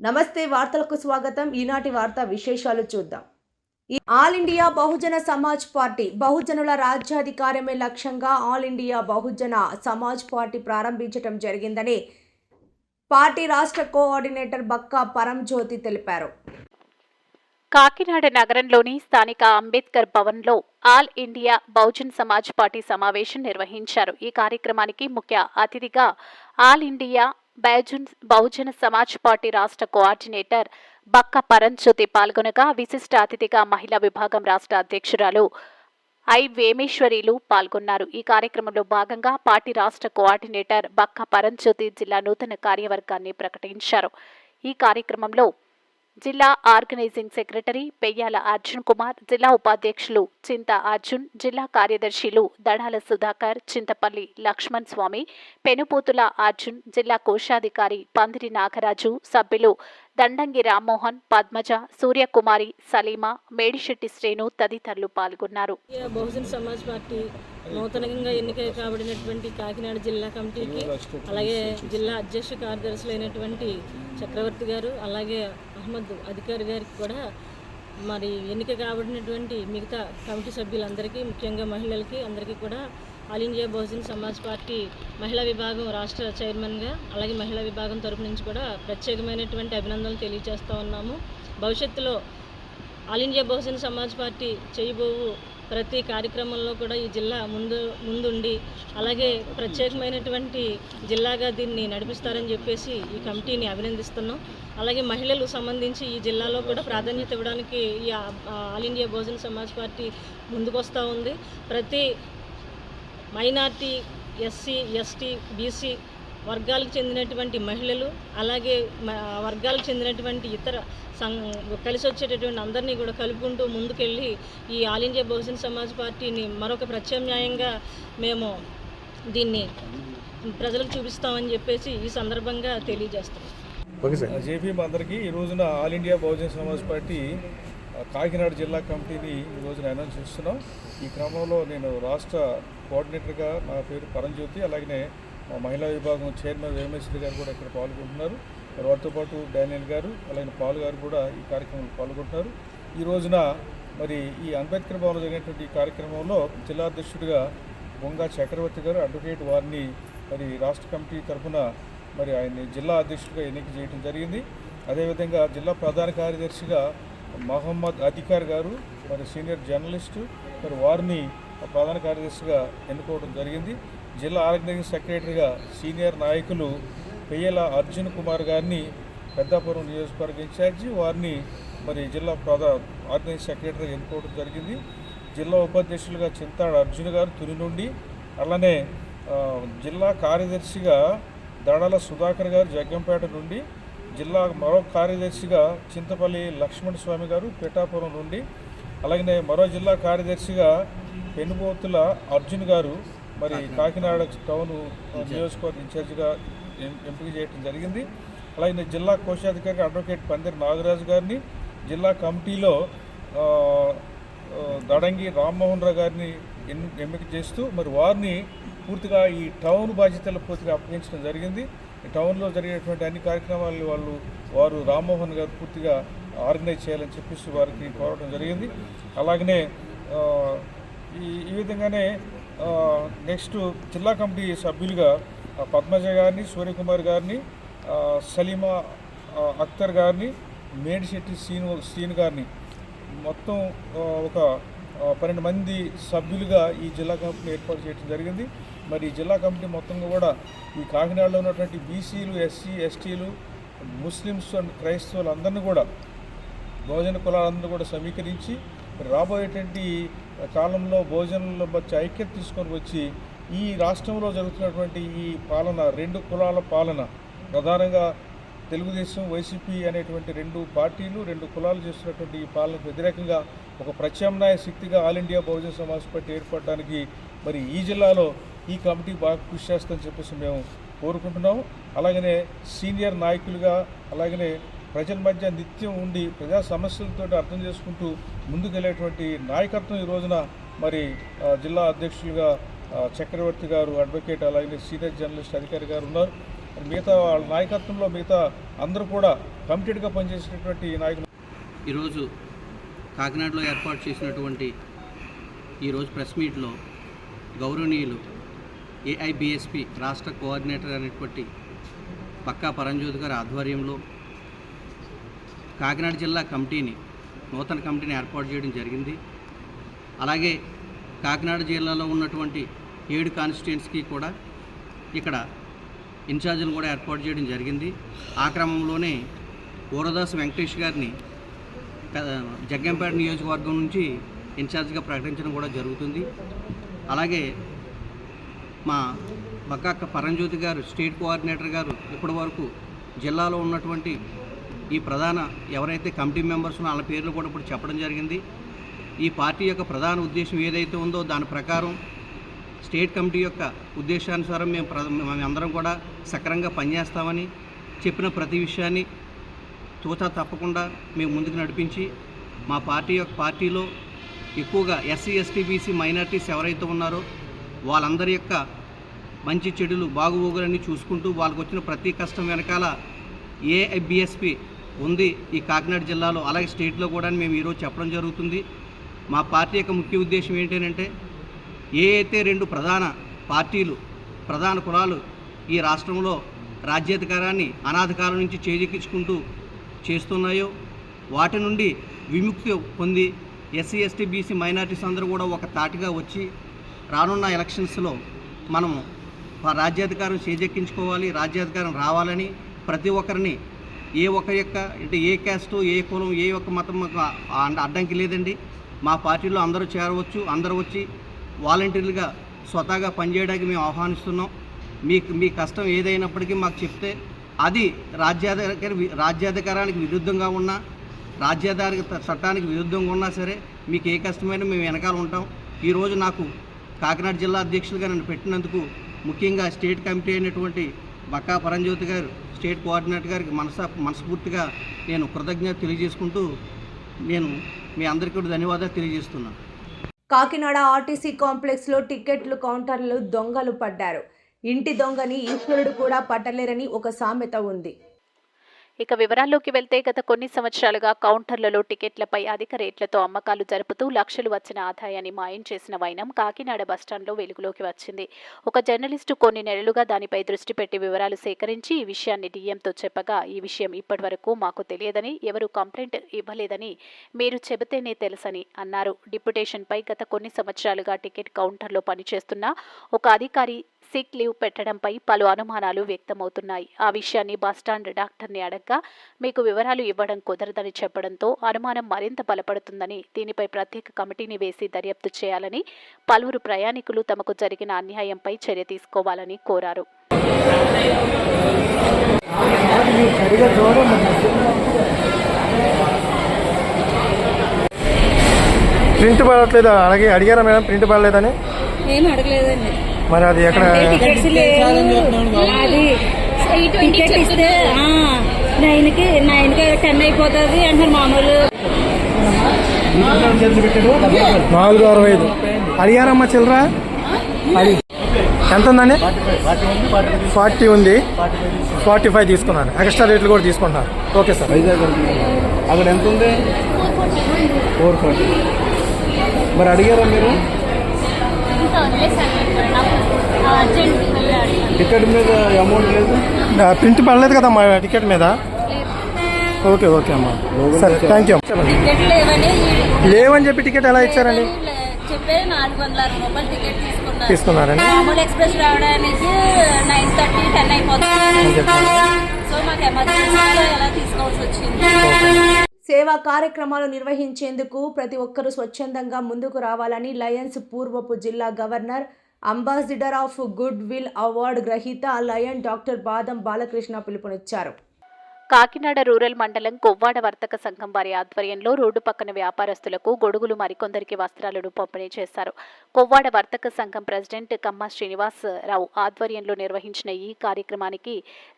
నమస్తే వార్తలకు స్వాగతం. ఈనాటి వార్తా విశేషాలు చూద్దాం. All India Bahujan Samaj party బహుజనుల రాజ్యాధికారమే లక్ష్యంగా all India Bahujan Samaj party ప్రారంభించడం జరిగిందని పార్టీ రాష్ట్ర కోఆర్డినేటర్ బక్కా పరంజ్యోతి తెలిపారు. కాకినాడ నగరంలోని స్థానిక అంబేద్కర్ భవన్లో all India Bahujan Samaj party సమావేశం నిర్వహించారు. ఈ కార్యక్రమానికి ముఖ్య అతిథిగా all India Bahujan Samaj party రాష్ట్ర కోఆర్డినేటర్ బక్క పరంజ్యోతి పాల్గొనగా విశిష్ట అతిథిగా మహిళా విభాగం రాష్ట్ర అధ్యక్షురాలు ఐ వేమేశ్వరీలు పాల్గొన్నారు. ఈ కార్యక్రమంలో భాగంగా పార్టీ రాష్ట్ర కోఆర్డినేటర్ బక్క పరంజ్యోతి జిల్లా నూతన కార్యవర్గాన్ని ప్రకటించారు. ఈ కార్యక్రమంలో జిల్లా ఆర్గనైజింగ్ సెక్రటరీ పెయ్యాల అర్జున్ కుమార్, జిల్లా ఉపాధ్యక్షులు చింత అర్జున్, జిల్లా కార్యదర్శులు దడాల సుధాకర్, చింతపల్లి లక్ష్మణ్ స్వామి, పెనుపోతుల అర్జున్, జిల్లా కోశాధికారి పందిరి నాగరాజు, సభ్యులు దండంగి రామ్మోహన్, పద్మజ, సూర్యకుమారి, సలీమా, మేడిశెట్టి శ్రేణు తదితరులు పాల్గొన్నారు. బహుజన్ సమాజ్ పార్టీ నూతనంగా ఎన్నిక కాబడినటువంటి కాకినాడ జిల్లా కమిటీకి, అలాగే జిల్లా అధ్యక్ష కార్యదర్శులైనటువంటి చక్రవర్తి గారు, అలాగే అహ్మద్ అధికారి గారికి కూడా, మరి ఎన్నిక కాబడినటువంటి మిగతా కమిటీ సభ్యులందరికీ, ముఖ్యంగా మహిళలకి అందరికీ కూడా all India Bahujan Samaj party మహిళా విభాగం రాష్ట్ర చైర్మన్గా, అలాగే మహిళా విభాగం తరపు నుంచి కూడా ప్రత్యేకమైనటువంటి అభినందనలు తెలియజేస్తూ ఉన్నాము. భవిష్యత్తులో All India Bahujan Samaj Party చేయబోవు ప్రతి కార్యక్రమంలో కూడా ఈ జిల్లా ముందుండి, అలాగే ప్రత్యేకమైనటువంటి జిల్లాగా దీన్ని నడిపిస్తారని చెప్పేసి ఈ కమిటీని అభినందిస్తున్నాం. అలాగే మహిళలు సంబంధించి ఈ జిల్లాలో కూడా ప్రాధాన్యత ఇవ్వడానికి ఈ All India Bahujan Samaj Party ముందుకొస్తూ ఉంది. ప్రతి మైనార్టీ, ఎస్సీ, ఎస్టీ, బీసీ వర్గాలకు చెందినటువంటి మహిళలు, అలాగే వర్గాలకు చెందినటువంటి ఇతర కలిసి వచ్చేటటువంటి అందరినీ కూడా కలుపుకుంటూ ముందుకెళ్ళి ఈ ఆల్ ఇండియా బహుజన్ సమాజ్ పార్టీని మరొక ప్రత్యామ్నాయంగా మేము దీన్ని ప్రజలకు చూపిస్తామని చెప్పేసి ఈ సందర్భంగా తెలియజేస్తాం. జేపీ అందరికీ ఈ రోజున all India Bahujan Samaj party Kakinada జిల్లా కమిటీని ఈ రోజున అనౌన్స్ చేస్తున్నాం. ఈ క్రమంలో నేను రాష్ట్ర కోఆర్డినేటర్గా నా పేరు పరంజ్యోతి, అలాగే మహిళా విభాగం చైర్మన్ వేమేశ్వరి గారు కూడా ఇక్కడ పాల్గొంటున్నారు. వారితో పాటు డానియల్ గారు, అలాగే పాల్ గారు కూడా ఈ కార్యక్రమంలో పాల్గొంటున్నారు. ఈ రోజున మరి ఈ అంబేద్కర్ భవన్లో జరిగినటువంటి ఈ కార్యక్రమంలో జిల్లా అధ్యక్షుడిగా బొంగా చక్రవర్తి గారు, అడ్వకేట్ వారిని మరి రాష్ట్ర కమిటీ తరఫున మరి ఆయన్ని జిల్లా అధ్యక్షుడిగా ఎన్నిక చేయడం జరిగింది. అదేవిధంగా జిల్లా ప్రధాన కార్యదర్శిగా మహమ్మద్ అధికార్ గారు, మరి సీనియర్ జర్నలిస్టు, మరి వారిని ప్రధాన కార్యదర్శిగా ఎన్నుకోవడం జరిగింది. జిల్లా ఆర్గనైజింగ్ సెక్రటరీగా సీనియర్ నాయకులు పెయ్యాల అర్జున్ కుమార్ గారిని పెద్దాపురం నియోజకవర్గ ఇన్ఛార్జి, వారిని మరి జిల్లా ఆర్గనైజింగ్ సెక్రటరీగా ఎన్నుకోవడం జరిగింది. జిల్లా ఉపాధ్యక్షులుగా చింతాడ అర్జున్ గారు తుని నుండి, అలానే జిల్లా కార్యదర్శిగా దడాల సుధాకర్ గారు జగ్గంపేట నుండి, జిల్లా మరో కార్యదర్శిగా చింతపల్లి లక్ష్మణ్ స్వామి గారు పిఠాపురం నుండి, అలాగే మరో జిల్లా కార్యదర్శిగా పెనుబోతుల అర్జున్ గారు మరి కాకినాడ టౌన్ నియోజకవర్గ ఇన్ఛార్జిగా ఎంపిక చేయడం జరిగింది. అలాగే జిల్లా కోశాధికారి అడ్వకేట్ పందిరి నాగరాజు గారిని, జిల్లా కమిటీలో దడంగి రామ్మోహన్ రావు గారిని ఎంపిక చేస్తూ మరి వారిని పూర్తిగా ఈ టౌన్ బాధ్యతలు పూర్తిగా అప్పగించడం జరిగింది. ఈ టౌన్లో జరిగేటువంటి అన్ని కార్యక్రమాలు వారు రామ్మోహన్ గారు పూర్తిగా ఆర్గనైజ్ చేయాలని చెప్పేసి వారికి కోరడం జరిగింది. అలాగనే ఈ విధంగానే నెక్స్ట్ జిల్లా కమిటీ సభ్యులుగా పద్మజ గారిని, సూర్యకుమార్ గారిని, సలీమా అఖ్తర్ గారిని, మేడిశెట్టి శ్రీను గారిని మొత్తం ఒక 12 మంది సభ్యులుగా ఈ జిల్లా కమిటీ ఏర్పాటు చేయడం జరిగింది. మరి ఈ జిల్లా కమిటీ మొత్తంగా కూడా ఈ కాకినాడలో ఉన్నటువంటి బీసీలు, ఎస్సీ, ఎస్టీలు, ముస్లిమ్స్ అండ్ క్రైస్తవులు అందరినీ కూడా, బహుజన కులాలందరూ కూడా సమీకరించి రాబోయేటువంటి కాలంలో భోజనంలో వచ్చి ఐక్యత తీసుకొని వచ్చి ఈ రాష్ట్రంలో జరుగుతున్నటువంటి ఈ పాలన, 2 కులాల పాలన, ప్రధానంగా తెలుగుదేశం, వైసీపీ అనేటువంటి 2 పార్టీలు, 2 కులాలు చేస్తున్నటువంటి ఈ పాలనకు వ్యతిరేకంగా ఒక ప్రత్యామ్నాయ శక్తిగా all India Bahujan Samaj party ఏర్పడడానికి మరి ఈ జిల్లాలో ఈ కమిటీ బాగా కృషి చేస్తుందని చెప్పేసి మేము కోరుకుంటున్నాము. అలాగనే సీనియర్ నాయకులుగా, అలాగనే ప్రజల మధ్య నిత్యం ఉండి ప్రజా సమస్యలతో అర్థం చేసుకుంటూ ముందుకెళ్ళేటువంటి నాయకత్వం ఈ రోజున మరి జిల్లా అధ్యక్షులుగా చక్రవర్తి గారు, అడ్వకేట్, అలాగే సీనియర్ జర్నలిస్ట్ అధికారి గారు ఉన్నారు. మిగతా వాళ్ళ నాయకత్వంలో మిగతా అందరూ కూడా కమిటెడ్గా పనిచేసినటువంటి నాయకులు. ఈరోజు కాకినాడలో ఏర్పాటు చేసినటువంటి ఈరోజు ప్రెస్ మీట్లో గౌరవనీయులు ఏఐబిఎస్పి రాష్ట్ర కోఆర్డినేటర్ అనేటువంటి పక్కా పరంజ్యోతి గారి ఆధ్వర్యంలో కాకినాడ జిల్లా కమిటీని నూతన కమిటీని ఏర్పాటు చేయడం జరిగింది. అలాగే కాకినాడ జిల్లాలో ఉన్నటువంటి 7 కాన్స్టిట్యుయెన్సీకి కూడా ఇక్కడ ఇన్ఛార్జీలు కూడా ఏర్పాటు చేయడం జరిగింది. ఆ క్రమంలోనే ఊరదాస్ వెంకటేష్ గారిని జగ్గంపేట నియోజకవర్గం నుంచి ఇన్ఛార్జిగా ప్రకటించడం కూడా జరుగుతుంది. అలాగే మా బక్కాక్క పరంజ్యోతి గారు స్టేట్ కోఆర్డినేటర్ గారు ఇప్పటి వరకు జిల్లాలో ఉన్నటువంటి ఈ ప్రధాన ఎవరైతే కమిటీ మెంబర్స్ వాళ్ళ పేర్లు కూడా ఇప్పుడు చెప్పడం జరిగింది. ఈ పార్టీ యొక్క ప్రధాన ఉద్దేశం ఏదైతే ఉందో దాని ప్రకారం స్టేట్ కమిటీ యొక్క ఉద్దేశానుసారం మేము అందరం కూడా సక్రమంగా పనిచేస్తామని చెప్పిన ప్రతి విషయాన్ని తూచా తప్పకుండా మేము ముందుకు నడిపించి మా పార్టీలో ఎక్కువగా ఎస్సీ ఎస్టీ బీసీ మైనారిటీస్ ఎవరైతే ఉన్నారో వాళ్ళందరి యొక్క మంచి చెడులు బాగుబోగులన్నీ చూసుకుంటూ వాళ్ళకు వచ్చిన ప్రతి కష్టం వెనకాల ఏఐబిఎస్పి ఉంది ఈ కాకినాడ జిల్లాలో, అలాగే స్టేట్లో కూడా మేము ఈరోజు చెప్పడం జరుగుతుంది. మా పార్టీ యొక్క ముఖ్య ఉద్దేశం ఏంటంటే ఏ అయితే 2 ప్రధాన పార్టీలు ప్రధాన కులాలు ఈ రాష్ట్రంలో రాజ్యాధికారాన్ని అనాధికారం నుంచి చేజెక్కించుకుంటూ చేస్తున్నాయో వాటి నుండి విముక్తి పొంది ఎస్సీ ఎస్టీ బీసీ మైనారిటీస్ అందరూ కూడా ఒక తాటిగా వచ్చి రానున్న ఎలక్షన్స్లో మనము రాజ్యాధికారం చేజెక్కించుకోవాలి, రాజ్యాధికారం రావాలని ప్రతి ఒక్కరిని ఏ ఒక్క యొక్క అంటే ఏ క్యాస్టు ఏ కులం ఏ ఒక్క మతం అడ్డంకి లేదండి. మా పార్టీలో అందరూ చేరవచ్చు, అందరూ వచ్చి వాలంటీర్లుగా స్వతహాగా పనిచేయడానికి మేము ఆహ్వానిస్తున్నాం. మీ కష్టం ఏదైనప్పటికీ మాకు చెప్తే అది రాజ్యాధికారానికి విరుద్ధంగా ఉన్నా రాజ్యాధికార చట్టానికి విరుద్ధంగా ఉన్నా సరే మీకు ఏ కష్టమైనా మేము వెనకాల ఉంటాం. ఈరోజు నాకు కాకినాడ జిల్లా అధ్యక్షులుగా నన్ను పెట్టినందుకు ముఖ్యంగా స్టేట్ కమిటీ అయినటువంటి బక్కా పరంజ్యోతి గారు స్టేట్ కోఆర్డినేటర్ గారికి మనస్ఫూర్తిగా నేను కృతజ్ఞత తెలియజేసుకుంటూ నేను మీ అందరికీ కూడా ధన్యవాదాలు తెలియజేస్తున్నాను. కాకినాడ ఆర్టీసీ కాంప్లెక్స్లో టికెట్లు కౌంటర్లు దొంగలు పడ్డారు. ఇంటి దొంగని ఈశ్వరుడు కూడా పట్టలేరని ఒక సామెత ఉంది. ఇక వివరాల్లోకి వెళ్తే గత కొన్ని సంవత్సరాలుగా కౌంటర్లలో టికెట్లపై అధిక రేట్లతో అమ్మకాలు జరుపుతూ లక్షలు వచ్చిన ఆదాయాన్ని మాయం చేసిన వైనం కాకినాడ బస్టాండ్లో వెలుగులోకి వచ్చింది. ఒక జర్నలిస్టు కొన్ని నెలలుగా దానిపై దృష్టి పెట్టి వివరాలు సేకరించి ఈ విషయాన్ని డీఎంతో చెప్పగా ఈ విషయం ఇప్పటివరకు మాకు తెలియదని, ఎవరు కంప్లైంట్ ఇవ్వలేదని, మీరు చెబితేనే తెలుసని అన్నారు. డిప్యుటేషన్పై గత కొన్ని సంవత్సరాలుగా టికెట్ కౌంటర్లో పనిచేస్తున్న ఒక అధికారి సిక్ లీవ్ పెట్టడంపై పలు అనుమానాలు వ్యక్తమవుతున్నాయి. ఆ విషయాన్ని బస్టాండ్ డాక్టర్ని అడగ్గా మీకు వివరాలు ఇవ్వడం కుదరదని చెప్పడంతో అనుమానం మరింత బలపడుతుందని, దీనిపై ప్రత్యేక కమిటీని వేసి దర్యాప్తు చేయాలని, పలువురు ప్రయాణికులు తమకు జరిగిన అన్యాయంపై చర్య తీసుకోవాలని కోరారు. ప్రింట్ పడట్లేదా? అడిగారా మేడం ప్రింట్ పడలేదని? ఏం అడగలేదండి. మరి అది ఎక్కడ టికెట్స్ లేవు. అది టికెట్ ఇస్తే 9కి 10 అయిపోతుంది అంటారు. మామూలు 4.65 అడిగారమ్మా చిల్లరా? అది ఎంత ఉందండి? 40 ఉంది, 45 తీసుకున్నాను. ఎక్స్ట్రా రేట్లు కూడా తీసుకుంటున్నారు. Okay sir. అక్కడ ఎంత ఉంది? 440. మరి అడిగారా మీరు? టికెట్ మీద అమౌంట్ లేదు, ప్రింట్ పడలేదు కదమ్మా టికెట్ మీద. ఓకే ఓకే అమ్మా, సరే థ్యాంక్ యూ. లేవని చెప్పి టికెట్ ఎలా ఇచ్చారండి? చెప్పే 460 రూపాయలు టికెట్ తీసుకున్నారండి. మామూలు ఎక్స్ప్రెస్ రావడానికి 9:30, 10 అయిపోతుంది. సో మాకు ఎమర్జెన్సీలో ఎలా తీసుకోవాల్సి వచ్చింది. సేవా కార్యక్రమాలు నిర్వహించేందుకు ప్రతి ఒక్కరూ స్వచ్ఛందంగా ముందుకు రావాలని లయన్స్ పూర్వపు జిల్లా governor, ambassador of good will award గ్రహీత లయన్ డాక్టర్ బాదం బాలకృష్ణ పిలుపునిచ్చారు. కాకినాడ రూరల్ మండలం కొవ్వాడ వర్తక సంఘం వారి ఆధ్వర్యంలో రోడ్డు పక్కన వ్యాపారస్తులకు గొడుగులు, మరికొందరికి వస్త్రాలను పంపిణీ చేశారు. కొవ్వాడ వర్తక సంఘం ప్రెసిడెంట్ కమ్మ శ్రీనివాసరావు ఆధ్వర్యంలో నిర్వహించిన ఈ కార్యక్రమానికి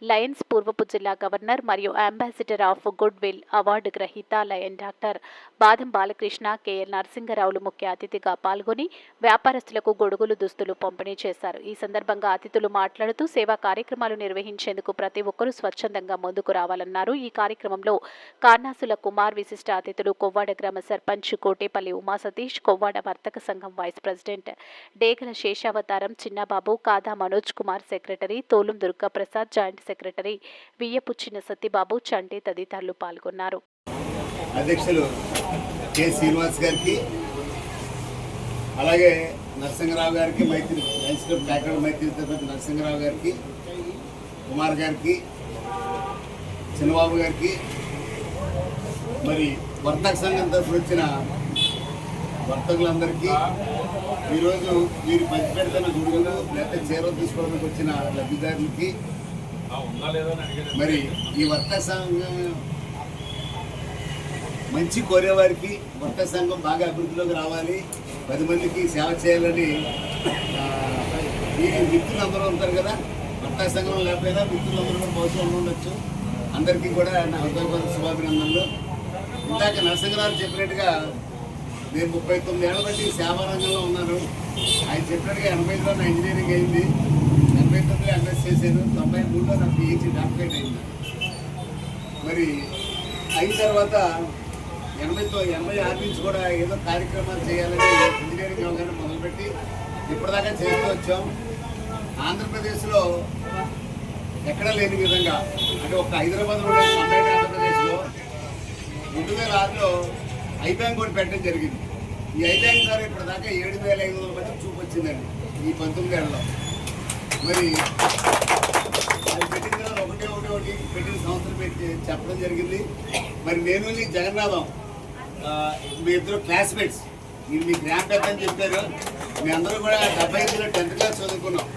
లయన్స్ పూర్వపు జిల్లా గవర్నర్ మరియు ambassador of good will award గ్రహీత లయన్ డాక్టర్ బాదం బాలకృష్ణ, కేఎల్ నరసింగరావులు ముఖ్య అతిథిగా పాల్గొని వ్యాపారస్తులకు గొడుగులు, దుస్తులు పంపిణీ చేశారు. ఈ సందర్భంగా అతిథులు మాట్లాడుతూ సేవా కార్యక్రమాలు నిర్వహించేందుకు ప్రతి ఒక్కరూ స్వచ్ఛందంగా ముందుకు రావాలని చేయాలన్నారు. ఈ కార్యక్రమంలో కార్నాసుల కుమార్, విశిష్ట అతిథులు కొవ్వాడ గ్రామ సర్పంచ్ కోటేపల్లి ఉమా సతీష్, కొవ్వాడ వర్తక సంఘం వైస్ ప్రెసిడెంట్ డేగల శేషావతారం చిన్నబాబు, కాదా మనోజ్ కుమార్ సెక్రటరీ, తోలుం దుర్గాప్రసాద్ జాయింట్ సెక్రటరీ, వియ్యపుచ్చిన సత్యబాబు, చండే తదితరులు పాల్గొన్నారు. అధ్యక్షులు కె శ్రీనివాస్ గారికి, అలాగే నరసింహరావు గారికి, మైత్రి లయన్స్ క్లబ్ కాకినాడ మైత్రి తిరుపతి నరసింహరావు గారికి, కుమార్ గారికి, చిన్నబాబు గారికి, మరి వర్తక సంఘం తరఫున వచ్చిన వర్తకులందరికీ, ఈరోజు వీరు పంచిపెడుతున్న గుడుగులు లేకపోతే చీరలు తీసుకోవడానికి వచ్చిన లబ్ధిదారులకి, మరి ఈ వర్తక సంఘం మంచి కోరేవారికి, వర్తక సంఘం బాగా అభివృద్ధిలోకి రావాలి, 10 మందికి సేవ చేయాలని ఈ మిత్రులందరూ ఉంటారు కదా, వర్తక సంఘం లేకపోయినా మిత్రులందరూ కూడా భవిష్యత్తులో ఉండొచ్చు. అందరికీ కూడా నా హృదయపూర్వక శుభాభినందనలు. ఇందాక నరసింహరావు చెప్పినట్టుగా నేను 39 ఏళ్ల బట్టి సేవా రంగంలో ఉన్నాను. ఆయన చెప్పినట్టుగా 85లో నా ఇంజనీరింగ్ అయింది, 89లో ఎంఎస్ చేశాను, 93లో నా పిహెచ్డి డాక్టరేట్ అయింది. మరి అయిన తర్వాత 86 నుంచి కూడా ఏదో కార్యక్రమాలు చేయాలని ఇంజనీరింగ్ అవగాహన మొదలుపెట్టి ఇప్పటిదాకా చేస్తూ వచ్చాం. ఆంధ్రప్రదేశ్లో ఎక్కడా లేని విధంగా, అంటే ఒక హైదరాబాద్లో కంబైన్ ఆంధ్రప్రదేశ్లో 2006లో ఐ బ్యాంక్ కూడా పెట్టడం జరిగింది. ఈ ఐ బ్యాంక్ ద్వారా ఇప్పటిదాకా 7,500 మంది చూపు వచ్చిందండి ఈ 19 ఏళ్ళలో. మరి అది పెట్టిన తర్వాత ఒకటి పెట్టిన సంవత్సరం పెట్టి చెప్పడం జరిగింది. మరి నేను జగన్నాథం మీ ఇద్దరు క్లాస్మేట్స్, మీరు మీకు ర్యాంప్ అని చెప్పారు. మీ అందరూ కూడా 75లో 10th క్లాస్ చదువుకున్నాం.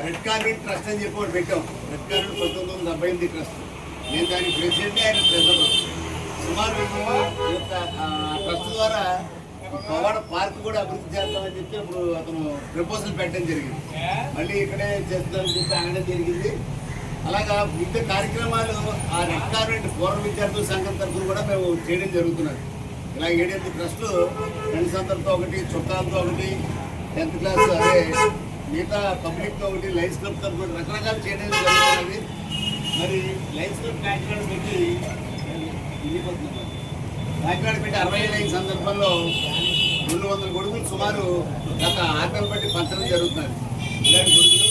రెడ్ కార్నెట్ ట్రస్ట్ అని చెప్పి ఒకటి పెట్టాం. Red కార్నెట్ 1978 trust. నేను దానికి ప్రెసిడెంట్, ఆయన ట్రెజరర్. సుమారు ఈ యొక్క ట్రస్ట్ ద్వారా పవాడ పార్క్ కూడా అభివృద్ధి చేస్తామని చెప్పి ఇప్పుడు అతను ప్రపోజల్ పెట్టడం జరిగింది. మళ్ళీ ఇక్కడే చేస్తామని చెప్పి అనడం జరిగింది. అలాగా వివిధ కార్యక్రమాలు ఆ రెడ్ కార్నెట్ పూర్వ విద్యార్థుల సంఘం తరఫున కూడా మేము చేయడం జరుగుతున్నది. ఇలా 7 ట్రస్టులు, ఫ్రెండ్స్ అందరితో ఒకటి, చుట్టాలతో ఒకటి, 10th క్లాస్ అదే మిగతా పబ్లిక్తో ఒకటి, లయన్స్ క్లబ్ తరఫున రకరకాలు చేయడం జరుగుతున్నది. మరి లయన్స్ క్లబ్ కాకినాడ పెట్టి 60 అయిన సందర్భంలో 200 గొడుగులు సుమారు గత 6 నెలలు బట్టి పంచడం జరుగుతున్నది. ఇలాంటి గొడుగులు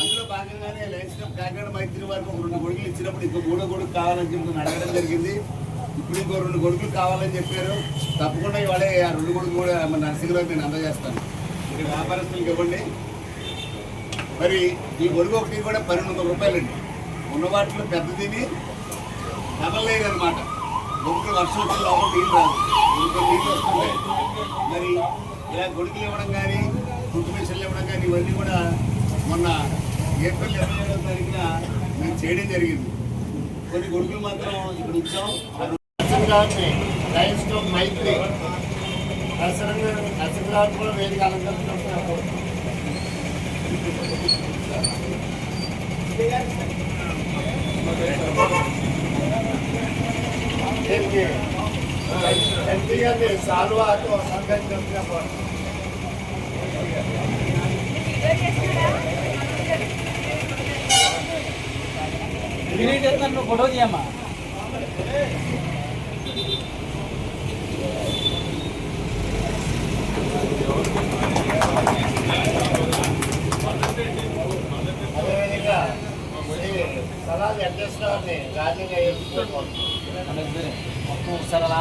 అందులో భాగంగానే లయన్స్ క్లబ్ కాకినాడ మైత్రి వారికి ఒక 2 గొడుగులు ఇచ్చినప్పుడు ఇంకో 3వ గొడుగు కావాలని చెప్పి అడగడం జరిగింది. ఇప్పుడు ఇంకో 2 గొడుగులు కావాలని చెప్పారు. తప్పకుండా ఇవాళ ఆ 2 గొడుగులు కూడా మన నర్సింగ్రావు నేను అందజేస్తాను. మీరు వ్యాపారస్తులకు ఇవ్వండి. మరి ఈ గొడుగు ఒకటి కూడా 1200 రూపాయలండి. ఉన్న వాటిలో పెద్దదిని డబల్ లేయర్ అనమాట. ఒకటి వర్షం వచ్చి లోపల నీళ్ళు రాదు, ఇంకో నీళ్ళు వస్తున్నాయి. మరి ఇలా గొడుగులు ఇవ్వడం కానీ, ఫుడ్ మిషన్లు ఇవ్వడం కానీ ఇవన్నీ కూడా మొన్న ఏప్రిల్ 27వ తారీఖున మేము చేయడం జరిగింది. కొన్ని గొడుగులు మాత్రం ఇప్పుడు ఇచ్చాం. లయన్స్ క్లబ్ మైత్రి నరసింహరావు కూడా వేదిక అలంకరించారు. సాల్వా ఫోటో తీయమ్మా. అదేవిధంగా సలాల్ వెంకటేశ్వరరావుని రాజీగా వేసుకోవాలి. మొత్తం ఒకసారి అలా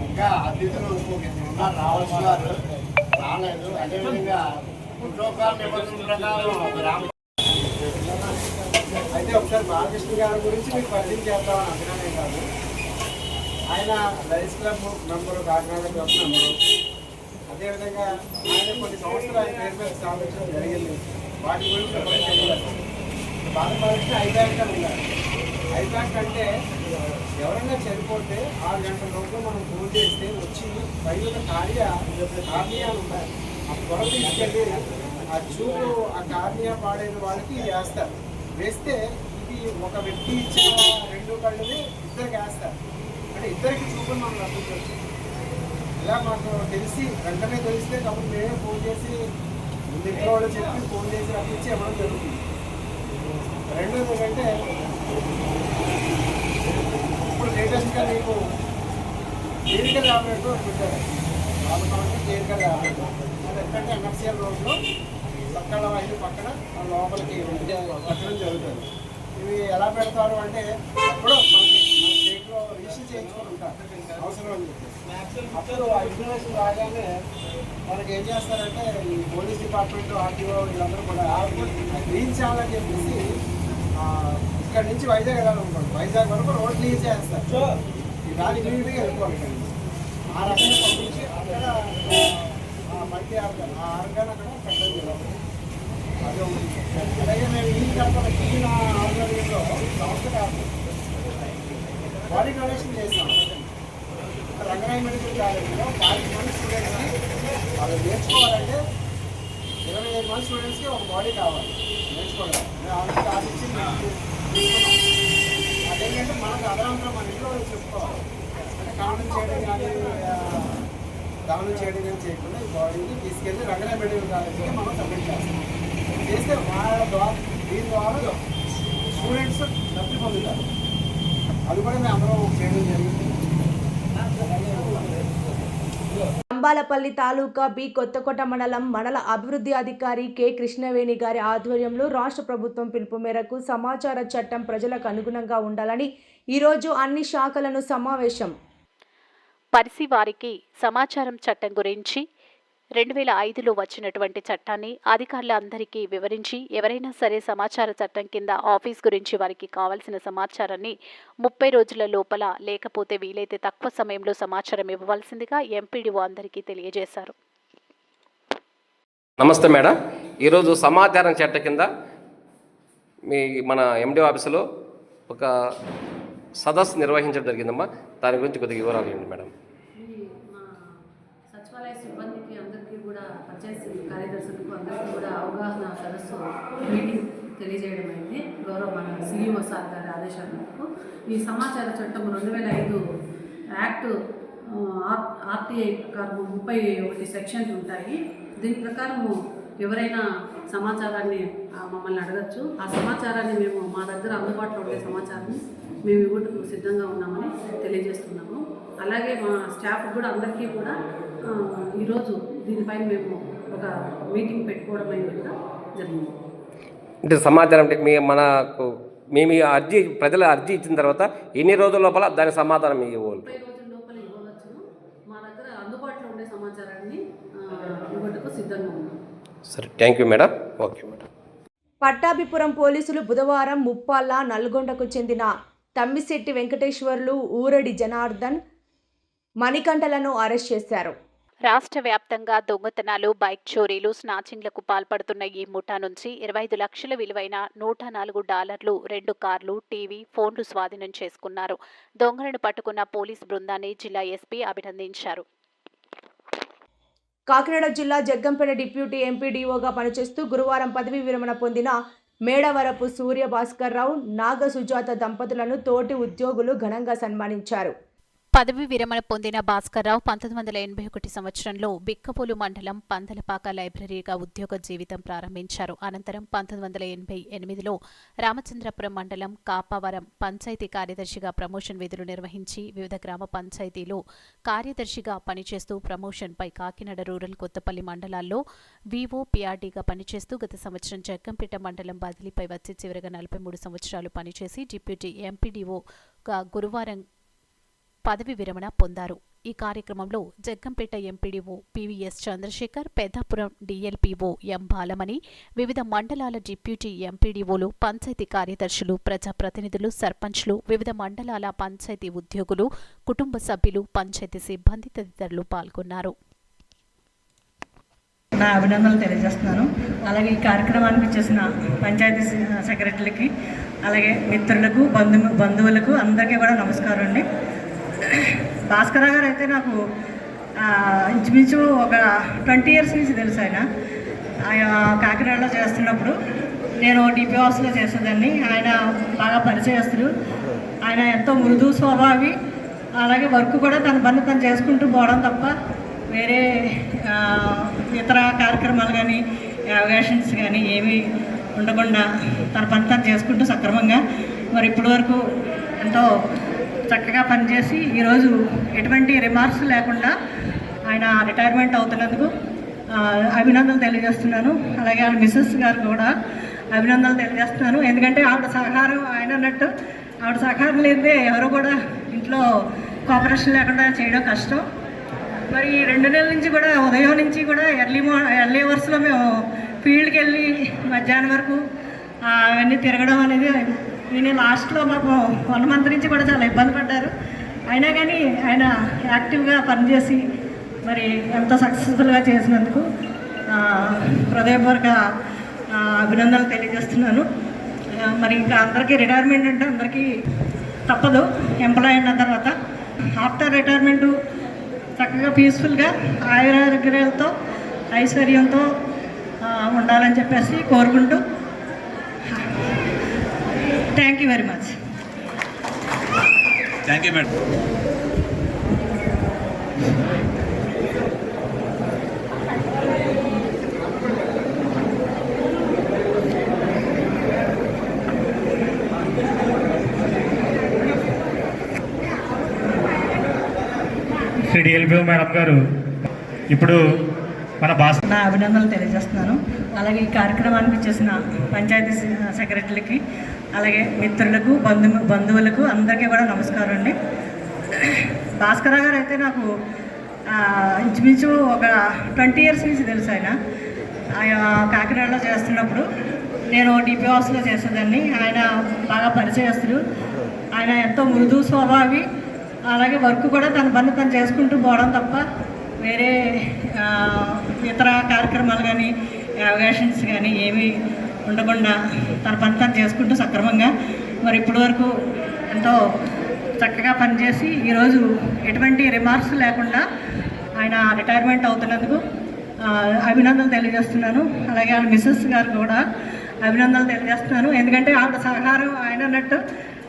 ఇంకా అతిథులు రావాల్సిన వారు రాలేదు. అదేవిధంగా ప్రోటోకాల్ నిబంధనల ప్రకారం అయితే ఒకసారి బాలకృష్ణ గారి గురించి మీకు పరిచయం చేద్దామని అభిమానే కాదు. ఆయన Lions club member, Kakinada club member. అదేవిధంగా ఆయన కొన్ని సంవత్సరాలు ఆయన పేరు మీద స్థాపించడం జరిగింది. వాటి గురించి ఎవరికి తెలియదు. బాలకృష్ణ ఐ బ్యాంక్ అని ఉన్నారు. ఐ బ్యాంక్ అంటే ఎవరైనా చనిపోతే 6 గంటల లోపల మనం ఫోన్ చేస్తే వచ్చి పైన కార్యాలు ఉంటాయి. ఆ త్వర తీసుకెళ్ళి ఆ చూపు ఆ కార్నియా పాడైన వాళ్ళకి వేస్తారు. వేస్తే ఇది ఒక వ్యక్తి ఇచ్చిన 2 కళ్ళుని ఇద్దరికి వేస్తారు. అంటే ఇద్దరికి చూపులు మనం రప్పించవచ్చు. ఇలా మాకు వెంటనే తెలిస్తే కాబట్టి మేమే ఫోన్ చేసి ఇంట్లో వాళ్ళు చెప్పి ఫోన్ చేసి రప్పించి ఇవ్వడం జరుగుతుంది. రెండోది ఏంటంటే ఇప్పుడు లేటెస్ట్గా మీకు క్లినికల్ ల్యాబొరేటరీ పెట్టారు. కాబట్టి క్లినికల్ ల్యాబొరేటరీ అది ఎక్కడంటే ఎన్ఎఫ్సిఎల్ రోడ్లో సక్కల వైద్య పక్కన లోపలికి పెట్టడం జరుగుతుంది. ఇవి ఎలా పెడతారు అంటే ఎప్పుడో మన స్టేట్లో రిజిస్టర్ చేయించుకొని ఉంటారు అవసరం అని చెప్పేసి. అప్పుడు ఆ ఇన్ఫర్మేషన్ రాగానే మనకి ఏం చేస్తారంటే ఈ పోలీస్ డిపార్ట్మెంట్, ఆర్టీఓ వీళ్ళందరూ కూడా క్లీన్ చేయాలని చెప్పేసి ఇక్కడ నుంచి వైజాగ్ వెళ్ళాలనుకోండి, వైజాగ్ వరకు రోడ్ క్లీన్ చేస్తారు. దాని నీట్గా వెళ్ళిపోవాలి. ఇక్కడ నుంచి ఆ రకంగా పంపించి అక్కడ మల్టీ ఆర్గాన్ ఆ ఆర్గాన్ అక్కడ పెట్టడం జరుగుతుంది. అదే అలాగే మేము ఈ ఆర్గానిక్లో సంస్థ కాదు బాడీ డొనేషన్ చేస్తాం. రంగనాయ మెడికల్ కాలేజీలో 40 మంది స్టూడెంట్స్కి వాళ్ళు నేర్చుకోవాలంటే 25 మంది స్టూడెంట్స్కి ఒక బాడీ కావాలి నేర్చుకోవడం. మేము ఆల్రెడీ ఆశించి తీసుకున్నాం. అదేంటంటే మనకు అదనంగా మన ఇంట్లో చెప్పుకోవాలి. అంటే కామెంట్ చేయడం కానీ దానం చేయడం కానీ చేయకుండా ఈ బాడీని తీసుకెళ్ళి రంగనాయ మెడికల్ కాలేజీకి మనం సబ్మిట్ చేస్తాం. చేస్తే వాళ్ళ ద్వారా దీని ద్వారా స్టూడెంట్స్ లబ్ధి పొందుతారు. అది కూడా మేము అందరం చేయడం జరిగింది. అంబాలపల్లి తాలూకా బి కొత్తకోట మండల అభివృద్ధి అధికారి కె కృష్ణవేణి గారి ఆధ్వర్యంలో రాష్ట్ర ప్రభుత్వం పిలుపు మేరకు సమాచార చట్టం ప్రజలకు అనుగుణంగా ఉండాలని ఈరోజు అన్ని శాఖలను సమావేశం. పరిసివారికి సమాచారం చట్టం గురించి 2005లో వచ్చినటువంటి చట్టాన్ని అధికారులందరికీ వివరించి ఎవరైనా సరే సమాచార చట్టం కింద ఆఫీస్ గురించి వారికి కావాల్సిన సమాచారాన్ని 30 రోజుల లోపల లేకపోతే వీలైతే తక్కువ సమయంలో సమాచారం ఇవ్వవలసిందిగా ఎంపీడీఓ అందరికీ తెలియజేశారు. నమస్తే మేడం. ఈరోజు సమాచారం చట్టం కింద మన ఎండి ఆఫీసులో ఒక సదస్సు నిర్వహించడం జరిగిందమ్మా. దాని గురించి కొద్దిగా వివరాలు ఇవ్వండి మేడం. సచివాలయ సిబ్బందికి అందరికీ కూడా పంచాయతీ కార్యదర్శులకు అందరికీ కూడా అవగాహన సదస్సు మీటింగ్ తెలియజేయడం అయింది. గౌరవ మన సిఇఓ సార్ గారి ఆదేశాల మేరకు ఈ సమాచార చట్టం 2005 యాక్ట్ ఆర్టీఐ ప్రకారం 31 సెక్షన్లు ఉంటాయి. దీని ప్రకారం ఎవరైనా సమాచారాన్ని మమ్మల్ని అడగచ్చు. ఆ సమాచారాన్ని మేము మా దగ్గర అందుబాటులో ఉండే సమాచారాన్ని మేము ఇవ్వటకు సిద్ధంగా ఉన్నామని తెలియజేస్తున్నాము. అలాగే మా స్టాఫ్ కూడా అందరికీ కూడా ఈరోజు దీనిపైన మేము ఒక మీటింగ్ పెట్టుకోవడం అనేది కూడా జరిగింది. అంటే సమాచారం అంటే మేము అర్జీ ప్రజల అర్జీ ఇచ్చిన తర్వాత ఎన్ని రోజుల లోపల దాని సమాధానం ఇవ్వాలి? 30 రోజుల లోపల ఇవ్వవచ్చును. మా దగ్గర అందుబాటులో ఉండే సమాచారాన్ని ఇవ్వటకు సిద్ధంగా ఉన్నాం. సరే, thank you madam. Okay madam. Pattabhipuram పోలీసులు బుధవారం ముప్పాళ్ళ నల్గొండకు చెందిన తమ్మిశెట్టి వెంకటేశ్వర్లు, ఊరడి జనార్దన్, మణికంఠలను అరెస్ట్ చేశారు. రాష్ట్ర వ్యాప్తంగా దొంగతనాలు, బైక్ చోరీలు, స్నాచింగ్లకు పాల్పడుతున్న ఈ ముఠా నుంచి 25 లక్షల విలువైన $104, 2 కార్లు, టీవీ, ఫోన్లు స్వాధీనం చేసుకున్నారు. దొంగలను పట్టుకున్న పోలీస్ బృందాన్ని జిల్లా ఎస్పీ అభినందించారు. కాకినాడ జిల్లా జగ్గంపేట డిప్యూటీ ఎంపీడీఓగా పనిచేస్తూ గురువారం పదవీ విరమణ పొందిన మేడవరపు సూర్య భాస్కర్రావు, నాగ సుజాత దంపతులను తోటి ఉద్యోగులు ఘనంగా సన్మానించారు. పదవి విరమణ పొందిన భాస్కర్రావు 1981 సంవత్సరంలో బిక్కవోలు మండలం పందలపాక లైబ్రరీగా ఉద్యోగ జీవితం ప్రారంభించారు. అనంతరం 1988లో రామచంద్రపురం మండలం కాపవరం పంచాయతీ కార్యదర్శిగా ప్రమోషన్ విధులు నిర్వహించి వివిధ గ్రామ పంచాయతీలో కార్యదర్శిగా పనిచేస్తూ ప్రమోషన్పై కాకినాడ రూరల్, కొత్తపల్లి మండలాల్లో వీఓపీఆర్డీగా పనిచేస్తూ గత సంవత్సరం జగ్గంపేట మండలం బదిలీపై వచ్చి చివరిగా 43 సంవత్సరాలు పనిచేసి డిప్యూటీ ఎంపీడీఓగా గురువారం పదవి విరమణ పొందారు. ఈ కార్యక్రమంలో Jaggampeta MPDO PVS Chandrasekhar, Peddapuram DLPO M Balamani, వివిధ మండలాల డిప్యూటీ ఎంపీడీఓలు, పంచాయతీ కార్యదర్శులు, ప్రజాప్రతినిధులు, సర్పంచ్లు, వివిధ మండలాల పంచాయతీ ఉద్యోగులు, కుటుంబ సభ్యులు, పంచాయతీ సిబ్బంది తదితరులు పాల్గొన్నారు. నా అభినందనలు తెలియజేస్తున్నాను. అలాగే ఈ కార్యక్రమానికి వచ్చేసిన పంచాయతీ సెక్రటరీలకి, అలాగే మిత్రులకు, బంధువులకు అందరికీ కూడా నమస్కారం అండి. భాస్కరరావు గారు అయితే నాకు ఇంచుమించు ఒక 20 years నుంచి తెలుసు. ఆయన ఆయన కాకినాడలో చేస్తున్నప్పుడు నేను డిపి హౌస్లో చేసేదాన్ని. ఆయన బాగా పరిచయస్తులు. ఆయన ఎంతో మృదు స్వభావి, అలాగే వర్క్ కూడా తన పని తను చేసుకుంటూ పోవడం తప్ప వేరే ఇతర కార్యక్రమాలు కానీ అవకాశన్స్ కానీ ఏమీ ఉండకుండా తన పని తను చేసుకుంటూ సక్రమంగా మరి ఇప్పటి వరకు ఎంతో చక్కగా పనిచేసి ఈరోజు ఎటువంటి రిమార్క్స్ లేకుండా ఆయన రిటైర్మెంట్ అవుతున్నందుకు అభినందనలు తెలియజేస్తున్నాను. అలాగే వాళ్ళ మిస్సెస్ గారు కూడా అభినందనలు తెలియజేస్తున్నాను. ఎందుకంటే ఆవిడ సహకారం ఆయన అన్నట్టు ఆవిడ సహకారం లేదే ఎవరు కూడా ఇంట్లో కోఆపరేషన్ లేకుండా చేయడం కష్టం. మరి 2 నెలల నుంచి కూడా ఉదయం నుంచి కూడా ఎర్లీ అవర్స్లో మేము ఫీల్డ్కి వెళ్ళి మధ్యాహ్నం వరకు అవన్నీ తిరగడం అనేది నేను లాస్ట్లో మాకు 1 మంత్ నుంచి కూడా చాలా ఇబ్బంది పడ్డారు. అయినా కానీ ఆయన యాక్టివ్గా పనిచేసి మరి ఎంతో సక్సెస్ఫుల్గా చేసినందుకు హృదయపూర్వక అభినందనలు తెలియజేస్తున్నాను. మరి ఇంకా అందరికీ రిటైర్మెంట్ అంటే అందరికీ తప్పదు. ఎంప్లాయ్ అయిన తర్వాత ఆఫ్టర్ రిటైర్మెంటు చక్కగా పీస్ఫుల్గా ఆయురారోగ్యాలతో ఐశ్వర్యంతో ఉండాలని చెప్పేసి కోరుకుంటూ thank you very much. Thank you madam. Shri DLBO madam గారు ఇప్పుడు మన నా అభినందనలు తెలియజేస్తున్నాను. అలాగే ఈ కార్యక్రమానికి చేసిన పంచాయతీ సెక్రటరీలకి, అలాగే మిత్రులకు, బంధువులకు అందరికీ కూడా నమస్కారం అండి. భాస్కరరావు గారు అయితే నాకు ఇంచుమించు ఒక 20 years నుంచి తెలుసు. ఆయన కాకినాడలో చేస్తున్నప్పుడు నేను డిపి హౌస్లో చేసేదాన్ని. ఆయన బాగా పరిచయస్తులు. ఆయన ఎంతో మృదు స్వభావి, అలాగే వర్క్ కూడా తన పని తను చేసుకుంటూ పోవడం తప్ప వేరే ఇతర కార్యక్రమాలు కానీ అవకాశన్స్ కానీ ఏమీ ఉండకుండా తన పని తను చేసుకుంటూ సక్రమంగా మరి ఇప్పటి వరకు ఎంతో చక్కగా పనిచేసి ఈరోజు ఎటువంటి రిమార్క్స్ లేకుండా ఆయన రిటైర్మెంట్ అవుతున్నందుకు అభినందనలు తెలియజేస్తున్నాను. అలాగే వాళ్ళ మిస్సెస్ గారు కూడా అభినందనలు తెలియజేస్తున్నాను. ఎందుకంటే ఆవిడ సహకారం ఆయన అన్నట్టు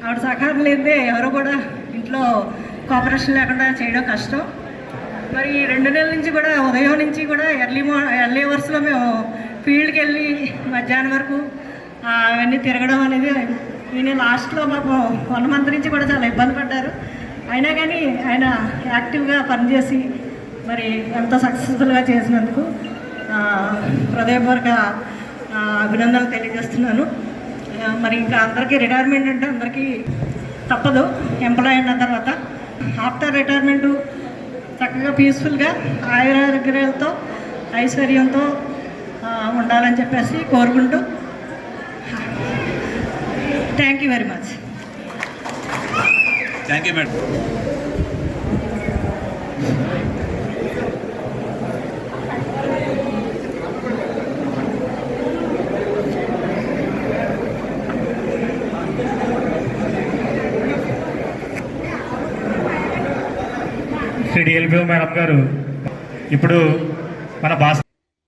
ఆవిడ సహకారం లేదే ఎవరు కూడా ఇంట్లో కోఆపరేషన్ లేకుండా చేయడం కష్టం. మరి 2 నెలల నుంచి కూడా ఉదయం నుంచి కూడా ఎర్లీ అవర్స్లో మేము ఫీల్డ్కి వెళ్ళి మధ్యాహ్నం వరకు అవన్నీ తిరగడం అనేది నేను లాస్ట్లో మాకు 1 మంత్ నుంచి కూడా చాలా ఇబ్బంది పడ్డారు. అయినా కానీ ఆయన యాక్టివ్గా పనిచేసి మరి ఎంతో సక్సెస్ఫుల్గా చేసినందుకు హృదయపూర్వక అభినందనలు తెలియజేస్తున్నాను. మరి ఇంకా అందరికీ రిటైర్మెంట్ అంటే అందరికీ తప్పదు. ఎంప్లాయ్ అయిన తర్వాత ఆఫ్టర్ రిటైర్మెంటు చక్కగా పీస్ఫుల్గా ఆయురారోగ్యాలతో ఐశ్వర్యంతో ఉండాలని చెప్పేసి కోరుకుంటూ thank you very much. Thank you madam. Shri DLBO madam గారు ఇప్పుడు మన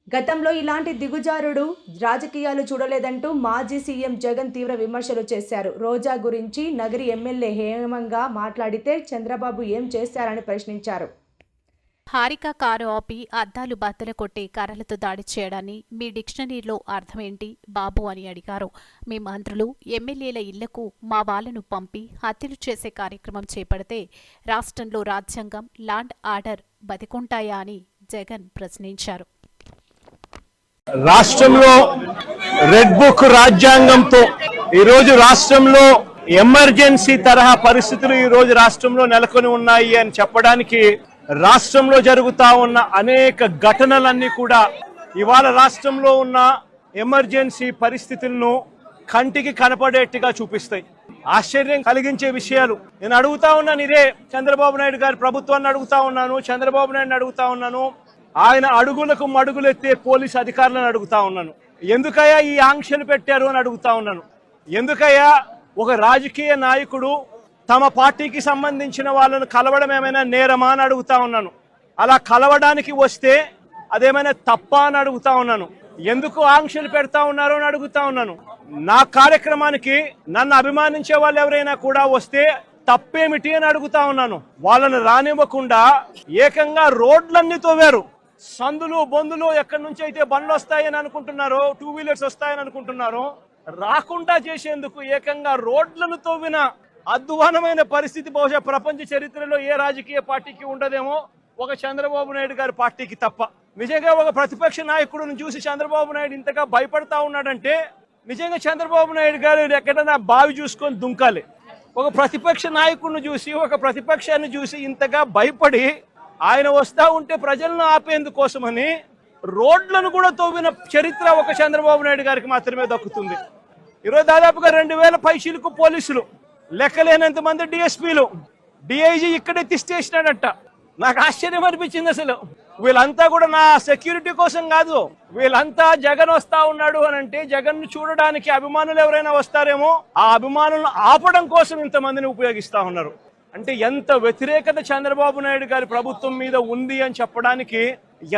గతంలో ఇలాంటి దిగుజారుడు రాజకీయాలు చూడలేదంటూ మాజీ సీఎం జగన్ తీవ్ర విమర్శలు చేశారు. రోజా గురించి నగరి ఎమ్మెల్యే హేమంగా మాట్లాడితే చంద్రబాబు ఏం చేశారని ప్రశ్నించారు. హారిక కారు ఆపి అద్దాలు బద్దలు కొట్టి కర్రలతో దాడి చేయడాన్ని మీ డిక్షనరీలో అర్థమేంటి బాబు అని అడిగారు. మీ మంత్రులు ఎమ్మెల్యేల ఇళ్లకు మా వాళ్లను పంపి హత్యలు చేసే కార్యక్రమం చేపడితే రాష్ట్రంలో రాజ్యాంగం, లాండ్ ఆర్డర్ బతికుంటాయా అని జగన్ ప్రశ్నించారు. రాష్ట్రంలో రెడ్ బుక్ రాజ్యాంగంతో ఈరోజు రాష్ట్రంలో ఎమర్జెన్సీ తరహా పరిస్థితులు ఈరోజు రాష్ట్రంలో నెలకొని ఉన్నాయి అని చెప్పడానికి రాష్ట్రంలో జరుగుతా ఉన్న అనేక ఘటనలన్నీ కూడా ఇవాళ రాష్ట్రంలో ఉన్న ఎమర్జెన్సీ పరిస్థితులను కంటికి కనపడేట్టుగా చూపిస్తాయి. ఆశ్చర్యం కలిగించే విషయాలు నేను అడుగుతా ఉన్నాను. ఇదే చంద్రబాబు నాయుడు గారి ప్రభుత్వాన్ని అడుగుతా ఉన్నాను, చంద్రబాబు నాయుడుని అడుగుతా ఉన్నాను, ఆయన అడుగులకు మడుగులెత్తే పోలీసు అధికారులను అడుగుతా ఉన్నాను. ఎందుకయ్యా ఈ ఆంక్షలు పెట్టారు అని అడుగుతా ఉన్నాను. ఎందుకయ్యా ఒక రాజకీయ నాయకుడు తమ పార్టీకి సంబంధించిన వాళ్ళను కలవడం ఏమైనా నేరమా అని అడుగుతా ఉన్నాను. అలా కలవడానికి వస్తే అదేమైనా తప్ప అని అడుగుతా ఉన్నాను. ఎందుకు ఆంక్షలు పెడతా ఉన్నారో అని అడుగుతా ఉన్నాను. నా కార్యక్రమానికి నన్ను అభిమానించే వాళ్ళు ఎవరైనా కూడా వస్తే తప్పేమిటి అని అడుగుతా ఉన్నాను. వాళ్ళని రానివ్వకుండా ఏకంగా రోడ్లన్నీ తవ్వారు. సందులు బొందులు ఎక్కడి నుంచి అయితే బండ్లు వస్తాయని అనుకుంటున్నారో, 2 వీలర్స్ వస్తాయని అనుకుంటున్నారో, రాకుండా చేసేందుకు ఏకంగా రోడ్లను తవ్విన అధ్వానమైన పరిస్థితి బహుశా ప్రపంచ చరిత్రలో ఏ రాజకీయ పార్టీకి ఉండదేమో, ఒక చంద్రబాబు నాయుడు గారి పార్టీకి తప్ప. నిజంగా ఒక ప్రతిపక్ష నాయకుడిని చూసి చంద్రబాబు నాయుడు ఇంతగా భయపడతా ఉన్నాడంటే నిజంగా చంద్రబాబు నాయుడు గారు ఎక్కడైనా బావి చూసుకొని దుంకాలి. ఒక ప్రతిపక్ష నాయకుడిని చూసి, ఒక ప్రతిపక్షాన్ని చూసి ఇంతగా భయపడి ఆయన వస్తా ఉంటే ప్రజలను ఆపేందుకోసమని రోడ్లను కూడా తవ్విన చరిత్ర ఒక చంద్రబాబు నాయుడు గారికి మాత్రమే దక్కుతుంది. ఈరోజు దాదాపుగా 2000 పైచీలకు పోలీసులు, లెక్కలేనంత మంది డిఎస్పీలు, డిఐజీ ఇక్కడే తిష్టేసినాడట. నాకు ఆశ్చర్యం అనిపించింది. అసలు వీళ్ళంతా కూడా నా సెక్యూరిటీ కోసం కాదు, వీళ్ళంతా జగన్ వస్తా ఉన్నాడు అని అంటే జగన్ ను చూడడానికి అభిమానులు ఎవరైనా వస్తారేమో, ఆ అభిమానులను ఆపడం కోసం ఇంతమందిని ఉపయోగిస్తా ఉన్నారు. అంటే ఎంత వ్యతిరేకత చంద్రబాబు నాయుడు గారి ప్రభుత్వం మీద ఉంది అని చెప్పడానికి,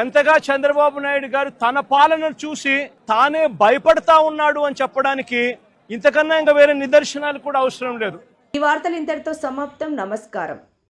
ఎంతగా చంద్రబాబు నాయుడు గారు తన పాలనను చూసి తానే భయపడతా ఉన్నాడు అని చెప్పడానికి ఇంతకన్నా ఇంకా వేరే నిదర్శనాలు కూడా అవసరం లేదు. ఈ వార్తలు ఇంతటితో సమాప్తం. నమస్కారం.